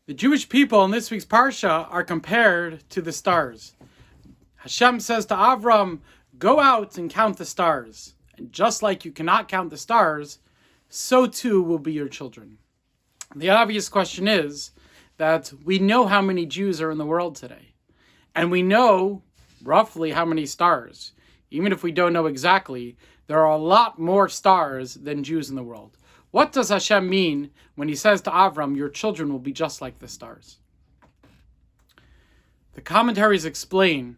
The Jewish people in this week's Parsha are compared to the stars. Hashem says to Avram, go out and count the stars. And just like you cannot count the stars, so too will be your children. The obvious question is that we know how many Jews are in the world today. And we know roughly how many stars. Even if we don't know exactly, there are a lot more stars than Jews in the world. What does Hashem mean when he says to Avram, your children will be just like the stars? The commentaries explain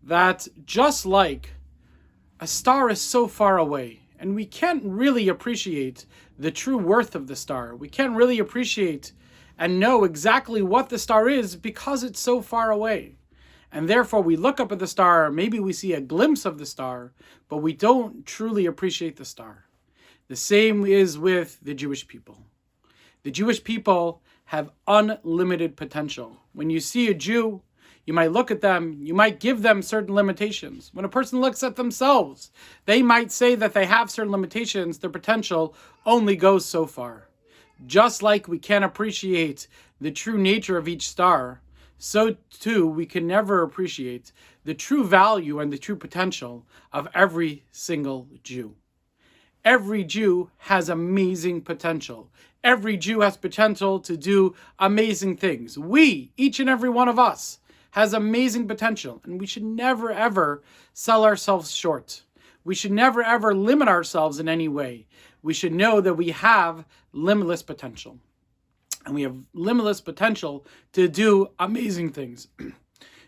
that just like a star is so far away, and we can't really appreciate the true worth of the star. We can't really appreciate and know exactly what the star is because it's so far away. And therefore we look up at the star, maybe we see a glimpse of the star, but we don't truly appreciate the star. The same is with the Jewish people. The Jewish people have unlimited potential. When you see a Jew, you might look at them, you might give them certain limitations. When a person looks at themselves, they might say that they have certain limitations, their potential only goes so far. Just like we can't appreciate the true nature of each star, so too we can never appreciate the true value and the true potential of every single Jew. Every Jew has amazing potential. Every Jew has potential to do amazing things. We, each and every one of us, has amazing potential, and we should never ever sell ourselves short. We should never ever limit ourselves in any way. We should know that we have limitless potential. And we have limitless potential to do amazing things.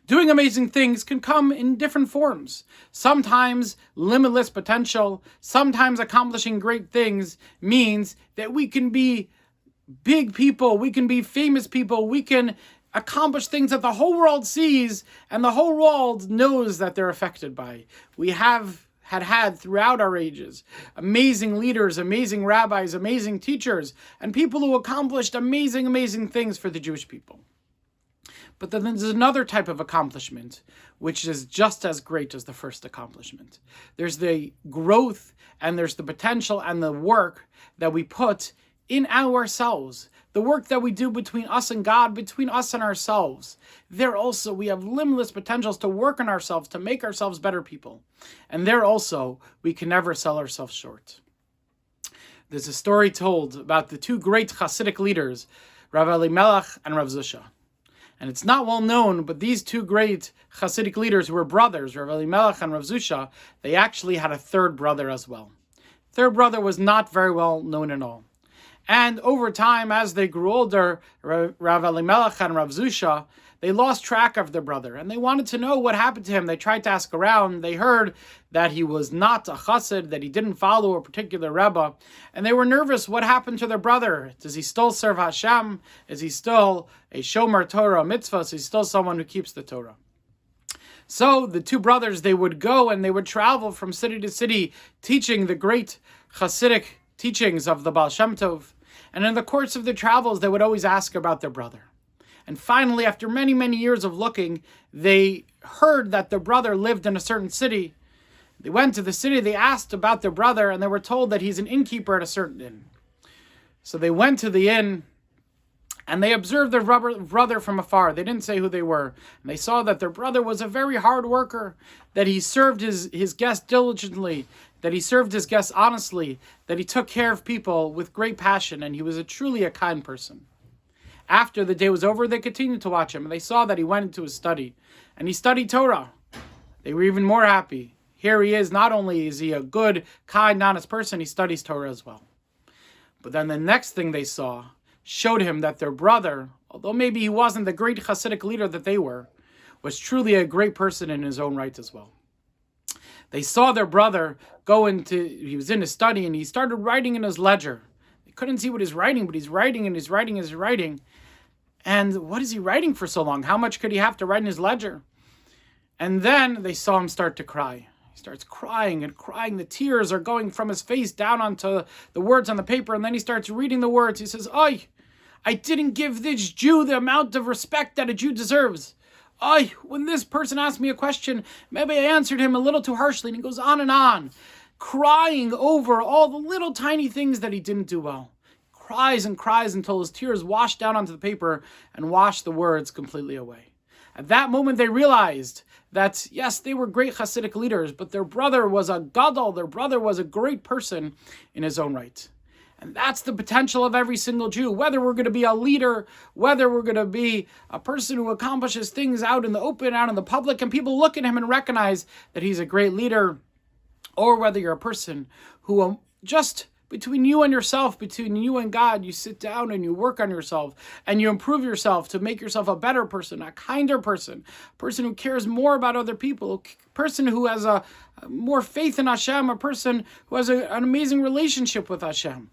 Doing amazing things can come in different forms. Sometimes limitless potential, sometimes accomplishing great things means that we can be big people, we can be famous people, we can accomplish things that the whole world sees and the whole world knows that they're affected by. We have had throughout our ages amazing leaders, amazing rabbis, amazing teachers, and people who accomplished amazing things for the Jewish people. But then there's another type of accomplishment, which is just as great as the first accomplishment. There's the growth and there's the potential and the work that we put in ourselves. The work that we do between us and God, between us and ourselves. There also, we have limitless potentials to work on ourselves, to make ourselves better people. And there also, we can never sell ourselves short. There's a story told about the two great Hasidic leaders, Rav Elimelech and Rav Zusha. And it's not well known, but these two great Hasidic leaders who were brothers, Rav Elimelech and Rav Zusha, they actually had a third brother as well. Third brother was not very well known at all. And over time, as they grew older, Rav Elimelech and Rav Zusha, they lost track of their brother, and they wanted to know what happened to him. They tried to ask around. They heard that he was not a chassid, that he didn't follow a particular rebbe, and they were nervous. What happened to their brother? Does he still serve Hashem? Is he still a shomer Torah mitzvah? Is he still someone who keeps the Torah? So the two brothers, they would go and they would travel from city to city, teaching the great Hasidic teachings of the Baal Shem Tov. And in the course of their travels, they would always ask about their brother. And finally, after many years of looking, they heard that their brother lived in a certain city. They went to the city, they asked about their brother, and they were told that he's an innkeeper at a certain inn. So they went to the inn, and they observed their brother from afar. They didn't say who they were. And they saw that their brother was a very hard worker, that he served his guests diligently, that he served his guests honestly, that he took care of people with great passion, and he was truly a kind person. After the day was over, they continued to watch him, and they saw that he went into his study, and he studied Torah. They were even more happy. Here he is, not only is he a good, kind, honest person, he studies Torah as well. But then the next thing they saw showed him that their brother, although maybe he wasn't the great Hasidic leader that they were, was truly a great person in his own right as well. They saw their brother he was in his study, and he started writing in his ledger. They couldn't see what he's writing, but he's writing. And what is he writing for so long? How much could he have to write in his ledger? And then they saw him start to cry. He starts crying and crying. The tears are going from his face down onto the words on the paper, and then he starts reading the words. He says, I didn't give this Jew the amount of respect that a Jew deserves. When this person asked me a question, maybe I answered him a little too harshly, and he goes on, crying over all the little tiny things that he didn't do well. cries and cries until his tears washed down onto the paper and washed the words completely away. At that moment, they realized that, yes, they were great Hasidic leaders, but their brother was a gadol, their brother was a great person in his own right. And that's the potential of every single Jew. Whether we're going to be a leader, whether we're going to be a person who accomplishes things out in the open, out in the public, and people look at him and recognize that he's a great leader, or whether you're a person who just between you and yourself, between you and God, you sit down and you work on yourself and you improve yourself to make yourself a better person, a kinder person, a person who cares more about other people, a person who has a more faith in Hashem, a person who has an amazing relationship with Hashem.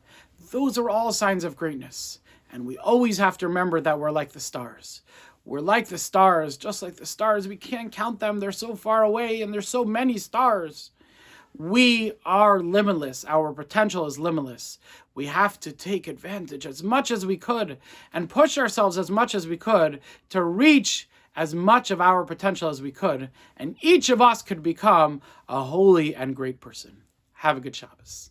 Those are all signs of greatness. And we always have to remember that we're like the stars. We're like the stars, just like the stars. We can't count them. They're so far away and there's so many stars. We are limitless. Our potential is limitless. We have to take advantage as much as we could and push ourselves as much as we could to reach as much of our potential as we could. And each of us could become a holy and great person. Have a good Shabbos.